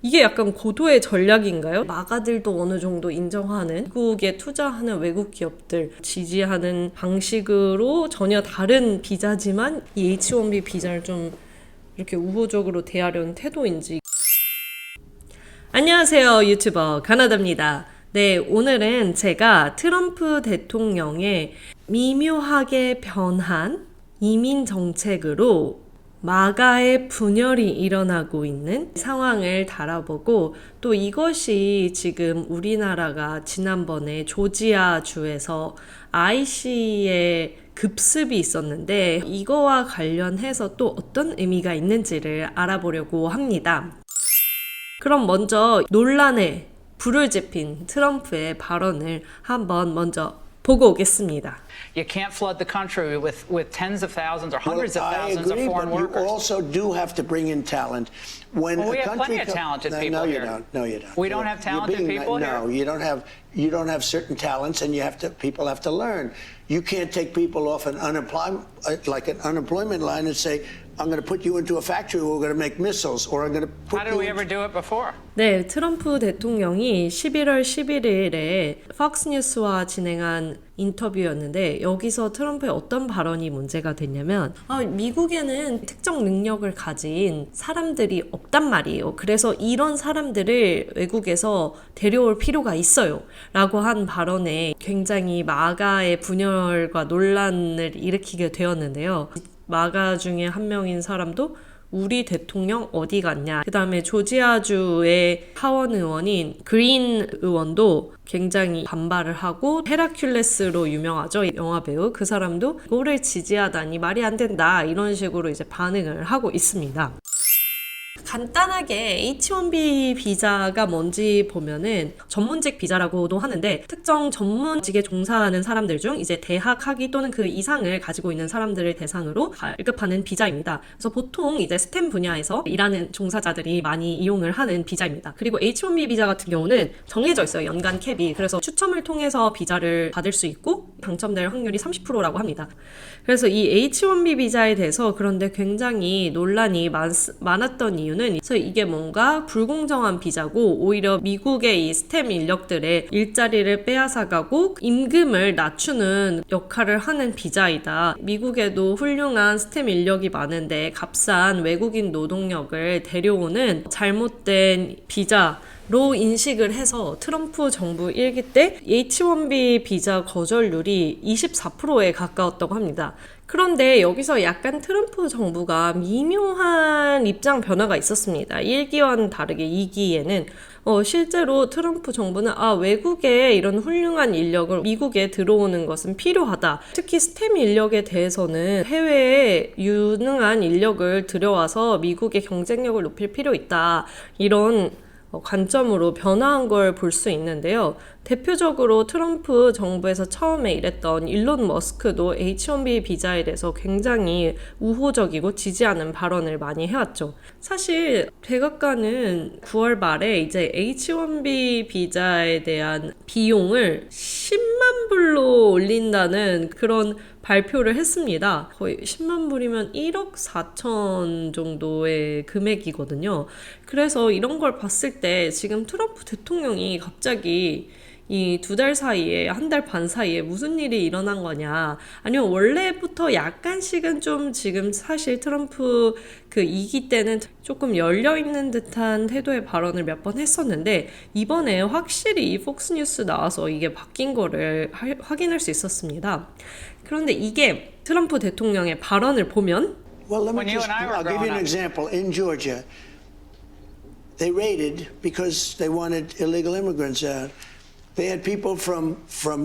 이게 약간 고도의 전략인가요? 마가들도 어느 정도 인정하는 미국에 투자하는 외국 기업들 지지하는 방식으로 전혀 다른 비자지만 이 H-1B 비자를 좀 이렇게 우호적으로 대하려는 태도인지. 안녕하세요, 유튜버 가나다입니다. 네, 오늘은 제가 트럼프 대통령의 미묘하게 변한 이민 정책으로 마가의 분열이 일어나고 있는 상황을 다뤄보고, 또 이것이 지금 우리나라가 지난번에 조지아주에서 IC의 급습이 있었는데 이거와 관련해서 또 어떤 의미가 있는지를 알아보려고 합니다. 그럼 먼저 논란에 불을 지핀 트럼프의 발언을 한번 먼저 보고 오겠습니다. You can't flood the country with tens of thousands or hundreds Well, of thousands I agree, of foreign but workers. you also do have to bring in talent. When Well, we a have country plenty of talented people no, here. you don't. No, you don't. We don't have talented people No, here? you don't have certain talents, and people have to learn. You can't take people off an unemployment line and say, I'm going to put you into a factory where we're going to make missiles, or I'm going to put How did you we ever do it before? 네, 트럼프 대통령이 11월 11일에 팍스뉴스와 진행한 인터뷰였는데 여기서 트럼프의 어떤 발언이 문제가 됐냐면 미국에는 특정 능력을 가진 사람들이 없단 말이에요. 그래서 이런 사람들을 외국에서 데려올 필요가 있어요. 라고 한 발언에 굉장히 마가의 분열과 논란을 일으키게 되었는데요. 마가 중에 한 명인 사람도 우리 대통령 어디 갔냐. 그 다음에 조지아주의 하원 의원인 그린 의원도 굉장히 반발을 하고, 헤라큘레스로 유명하죠. 영화 배우. 그 사람도 이거를 지지하다니 말이 안 된다. 이런 식으로 이제 반응을 하고 있습니다. 간단하게 H-1B 비자가 뭔지 보면은 전문직 비자라고도 하는데, 특정 전문직에 종사하는 사람들 중 이제 대학 학위 또는 그 이상을 가지고 있는 사람들을 대상으로 발급하는 비자입니다. 그래서 보통 이제 스템 분야에서 일하는 종사자들이 많이 이용을 하는 비자입니다. 그리고 H-1B 비자 같은 경우는 정해져 있어요. 연간 캡이. 그래서 추첨을 통해서 비자를 받을 수 있고 당첨될 확률이 30%라고 합니다. 그래서 이 H-1B 비자에 대해서 그런데 굉장히 논란이 많았던 이유는, 그래서 이게 뭔가 불공정한 비자고 오히려 미국의 이 스템 인력들의 일자리를 빼앗아가고 임금을 낮추는 역할을 하는 비자이다. 미국에도 훌륭한 스템 인력이 많은데 값싼 외국인 노동력을 데려오는 잘못된 비자로 인식을 해서 트럼프 정부 1기 때 H-1B 비자 거절률이 24%에 가까웠다고 합니다. 그런데 여기서 약간 트럼프 정부가 미묘한 입장 변화가 있었습니다. 1기와는 다르게 2기에는 실제로 트럼프 정부는 외국에 이런 훌륭한 인력을 미국에 들어오는 것은 필요하다. 특히 스템 인력에 대해서는 해외에 유능한 인력을 들여와서 미국의 경쟁력을 높일 필요 있다. 이런 관점으로 변화한 걸 볼 수 있는데요. 대표적으로 트럼프 정부에서 처음에 일했던 일론 머스크도 H-1B 비자에 대해서 굉장히 우호적이고 지지하는 발언을 많이 해왔죠. 사실 백악관은 9월 말에 이제 H-1B 비자에 대한 비용을 10만 불로 올린다는 그런 발표를 했습니다. 거의 10만 불이면 1억 4천 정도의 금액이거든요. 그래서 이런 걸 봤을 때 지금 트럼프 대통령이 갑자기 이 2달 사이에, 1달 반 사이에 무슨 일이 일어난 거냐, 아니면 원래부터 약간씩은 좀 지금 사실 트럼프 그 2기 때는 조금 열려있는 듯한 태도의 발언을 몇 번 했었는데 이번에 확실히 이 폭스뉴스 나와서 이게 바뀐 거를 확인할 수 있었습니다. 그런데 이게 트럼프 대통령의 발언을 보면, Well, When you and I were I'll give you growing an up. example. In Georgia, they raided because they wanted illegal immigrants out. They had people from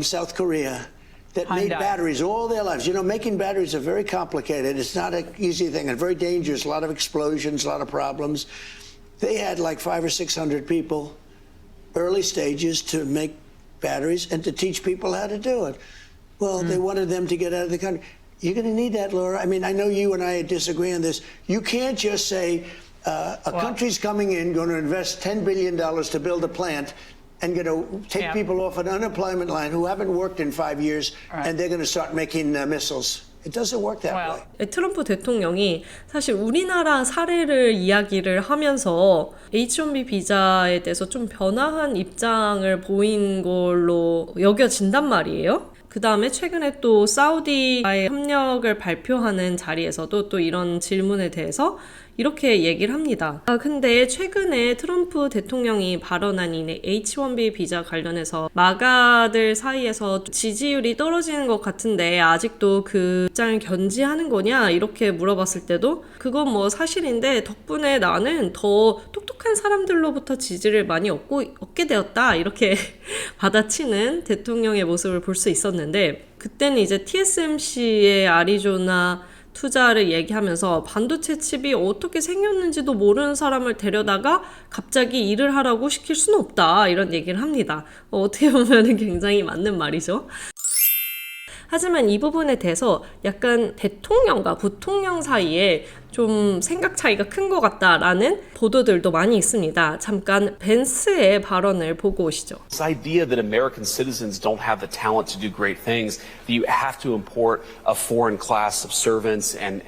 South Korea that made Hyundai. batteries all their lives. You know, making batteries are very complicated. It's not an easy thing and very dangerous. A lot of explosions, a lot of problems. They had like 500 or 600 people, early stages, to make batteries and to teach people how to do it. Well, they wanted them to get out of the country. You're going to need that, Laura. I mean, I know you and I disagree on this. You can't just say a country's coming in, going to invest $10 billion to build a plant, and going to take people off an unemployment line who haven't worked in 5 years, and they're going to start making missiles. It doesn't work that Well, way. 트럼프 대통령이 사실 우리나라 사례를 이야기를 하면서 H-1B 비자에 대해서 좀 변화한 입장을 보인 걸로 여겨진단 말이에요. 그 다음에 최근에 또 사우디와의 협력을 발표하는 자리에서도 또 이런 질문에 대해서 이렇게 얘기를 합니다. 근데 최근에 트럼프 대통령이 발언한 이 H-1B 비자 관련해서 마가들 사이에서 지지율이 떨어지는 것 같은데 아직도 그 입장을 견지하는 거냐? 이렇게 물어봤을 때도 그건 뭐 사실인데 덕분에 나는 더 똑똑한 사람들로부터 지지를 많이 얻게 되었다. 이렇게 받아치는 대통령의 모습을 볼 수 있었는데 그때는 이제 TSMC의 아리조나 투자를 얘기하면서 반도체 칩이 어떻게 생겼는지도 모르는 사람을 데려다가 갑자기 일을 하라고 시킬 수는 없다. 이런 얘기를 합니다. 어떻게 보면 굉장히 맞는 말이죠. 하지만 이 부분에 대해서 약간 대통령과 부통령 사이에 좀 생각 차이가 큰 것 같다라는 보도들도 많이 있습니다. 잠깐 벤스의 발언을 보고 오시죠. This idea that American citizens don't have the talent to do great things, that you have to import a foreign class of servants and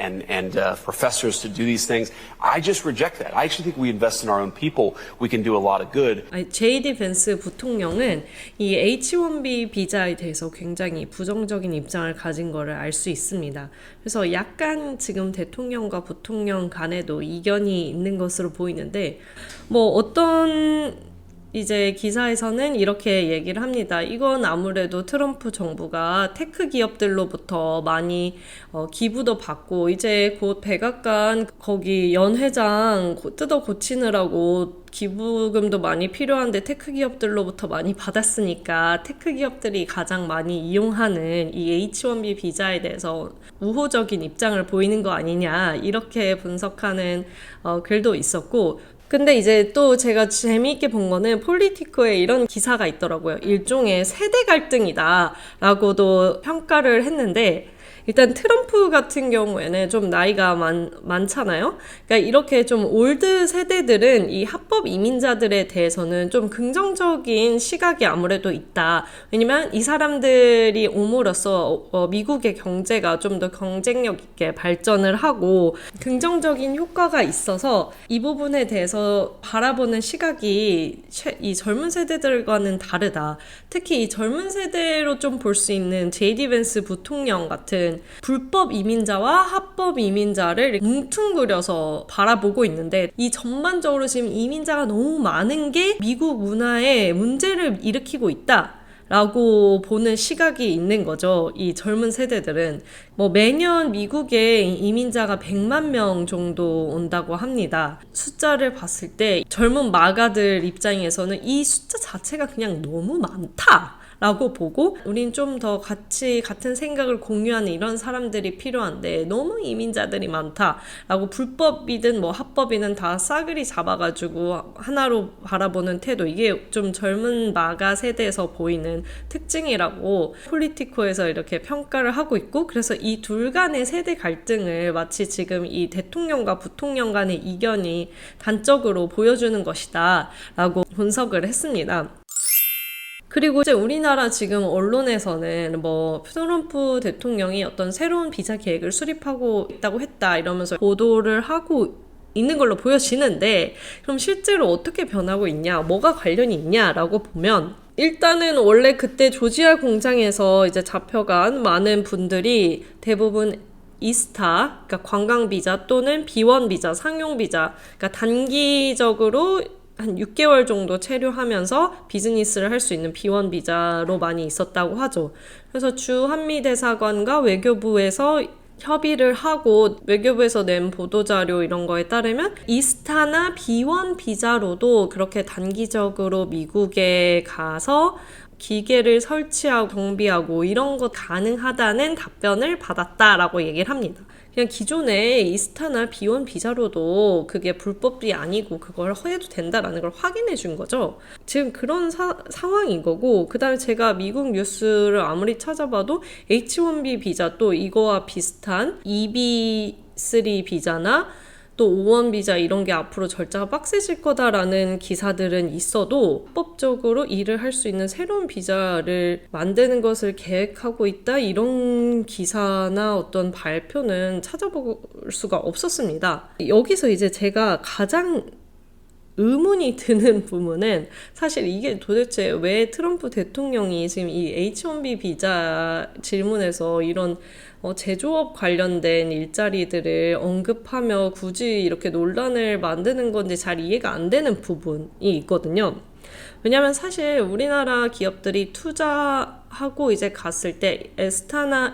professors to do these things, I just reject that. I actually think we invest in our own people, we can do a lot of good. JD 벤스 부통령은 이 H-1B 비자에 대해서 굉장히 부정적인 입장을 가진 거를 알 수 있습니다. 그래서 약간 지금 대통령과 부통령 간에도 이견이 있는 것으로 보이는데 뭐 어떤 이제 기사에서는 이렇게 얘기를 합니다. 이건 아무래도 트럼프 정부가 테크 기업들로부터 많이 기부도 받고 이제 곧 백악관 거기 연회장 뜯어 고치느라고 기부금도 많이 필요한데 테크 기업들로부터 많이 받았으니까 테크 기업들이 가장 많이 이용하는 이 H-1B 비자에 대해서 우호적인 입장을 보이는 거 아니냐 이렇게 분석하는 글도 있었고 근데 이제 또 제가 재미있게 본 거는 폴리티코에 이런 기사가 있더라고요. 일종의 세대 갈등이다 라고도 평가를 했는데 일단 트럼프 같은 경우에는 좀 나이가 많잖아요. 그러니까 이렇게 좀 올드 세대들은 이 합법 이민자들에 대해서는 좀 긍정적인 시각이 아무래도 있다. 왜냐면 이 사람들이 옴으로써 미국의 경제가 좀 더 경쟁력 있게 발전을 하고 긍정적인 효과가 있어서 이 부분에 대해서 바라보는 시각이 이 젊은 세대들과는 다르다. 특히 이 젊은 세대로 좀 볼 수 있는 JD 벤스 부통령 같은 불법 이민자와 합법 이민자를 뭉뚱그려서 바라보고 있는데 이 전반적으로 지금 이민자가 너무 많은 게 미국 문화에 문제를 일으키고 있다. 라고 보는 시각이 있는 거죠. 이 젊은 세대들은 뭐 매년 미국에 이민자가 100만 명 정도 온다고 합니다. 숫자를 봤을 때 젊은 마가들 입장에서는 이 숫자 자체가 그냥 너무 많다. 라고 보고 우린 좀 더 같은 생각을 공유하는 이런 사람들이 필요한데 너무 이민자들이 많다 라고 불법이든 뭐 합법이든 다 싸그리 잡아가지고 하나로 바라보는 태도 이게 좀 젊은 마가 세대에서 보이는 특징이라고 폴리티코에서 이렇게 평가를 하고 있고 그래서 이 둘 간의 세대 갈등을 마치 지금 이 대통령과 부통령 간의 이견이 단적으로 보여주는 것이다 라고 분석을 했습니다. 그리고 이제 우리나라 지금 언론에서는 뭐 트럼프 대통령이 어떤 새로운 비자 계획을 수립하고 있다고 했다 이러면서 보도를 하고 있는 걸로 보여지는데 그럼 실제로 어떻게 변하고 있냐, 뭐가 관련이 있냐라고 보면 일단은 원래 그때 조지아 공장에서 이제 잡혀간 많은 분들이 대부분 이스타, 그러니까 관광 비자 또는 B1 비자, 상용 비자, 그러니까 단기적으로 한 6개월 정도 체류하면서 비즈니스를 할 수 있는 B1 비자로 많이 있었다고 하죠. 그래서 주 한미대사관과 외교부에서 협의를 하고 외교부에서 낸 보도자료 이런 거에 따르면 이스타나 B1 비자로도 그렇게 단기적으로 미국에 가서 기계를 설치하고 정비하고 이런 것 가능하다는 답변을 받았다라고 얘기를 합니다. 그냥 기존에 이스타나 B1 비자로도 그게 불법이 아니고 그걸 해도 된다라는 걸 확인해 준 거죠. 지금 그런 상황인 거고 그 다음에 제가 미국 뉴스를 아무리 찾아봐도 H-1B 비자 또 이거와 비슷한 EB3 비자나 또 5원 비자 이런 게 앞으로 절차가 빡세질 거다라는 기사들은 있어도 합법적으로 일을 할 수 있는 새로운 비자를 만드는 것을 계획하고 있다 이런 기사나 어떤 발표는 찾아볼 수가 없었습니다. 여기서 이제 제가 가장 의문이 드는 부분은 사실 이게 도대체 왜 트럼프 대통령이 지금 이 H1B 비자 질문에서 이런 제조업 관련된 일자리들을 언급하며 굳이 이렇게 논란을 만드는 건지 잘 이해가 안 되는 부분이 있거든요. 왜냐하면 사실 우리나라 기업들이 투자하고 이제 갔을 때 이스타나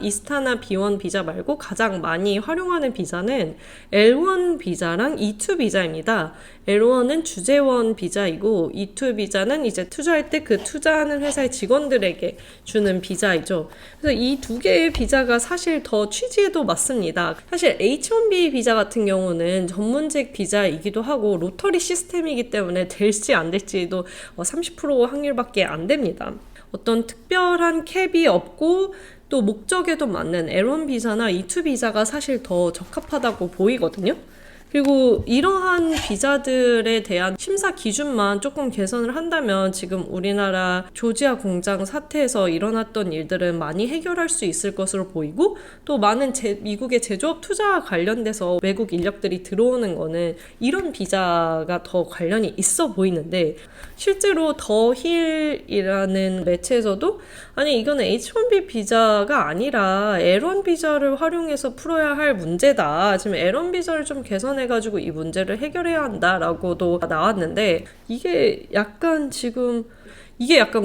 B1 비자 말고 가장 많이 활용하는 비자는 L1 비자랑 E2 비자입니다. L1은 주재원 비자이고 E2 비자는 이제 투자할 때 그 투자하는 회사의 직원들에게 주는 비자이죠. 그래서 이 두 개의 비자가 사실 더 취지에도 맞습니다. 사실 H1B 비자 같은 경우는 전문직 비자이기도 하고 로터리 시스템이기 때문에 될지 안 될지도 30% 확률밖에 안 됩니다. 어떤 특별한 캡이 없고 또 목적에도 맞는 L1 비자나 E2 비자가 사실 더 적합하다고 보이거든요. 그리고 이러한 비자들에 대한 심사 기준만 조금 개선을 한다면 지금 우리나라 조지아 공장 사태에서 일어났던 일들은 많이 해결할 수 있을 것으로 보이고 또 많은 미국의 제조업 투자와 관련돼서 외국 인력들이 들어오는 거는 이런 비자가 더 관련이 있어 보이는데 실제로 더 힐이라는 매체에서도 아니 이거는 H1B 비자가 아니라 L1 비자를 활용해서 풀어야 할 문제다. 지금 L1 비자를 좀 개선해가지고 이 문제를 해결해야 한다라고도 나왔는데 이게 약간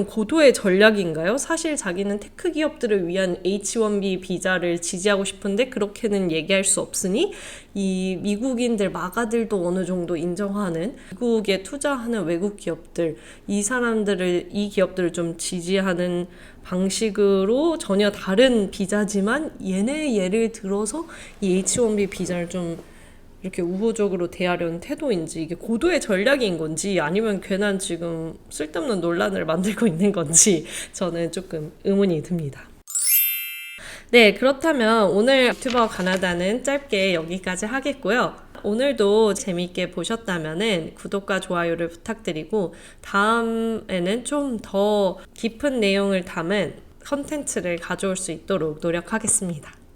고도의 전략인가요? 사실 자기는 테크 기업들을 위한 H1B 비자를 지지하고 싶은데 그렇게는 얘기할 수 없으니 이 미국인들 마가들도 어느 정도 인정하는 미국에 투자하는 외국 기업들 이 기업들을 좀 지지하는 방식으로 전혀 다른 비자지만 얘를 들어서 이 H1B 비자를 좀 이렇게 우호적으로 대하려는 태도인지 이게 고도의 전략인 건지 아니면 괜한 지금 쓸데없는 논란을 만들고 있는 건지 저는 조금 의문이 듭니다. 네, 그렇다면 오늘 유튜버 가나다는 짧게 여기까지 하겠고요. 오늘도 재미있게 보셨다면 구독과 좋아요를 부탁드리고 다음에는 좀 더 깊은 내용을 담은 컨텐츠를 가져올 수 있도록 노력하겠습니다.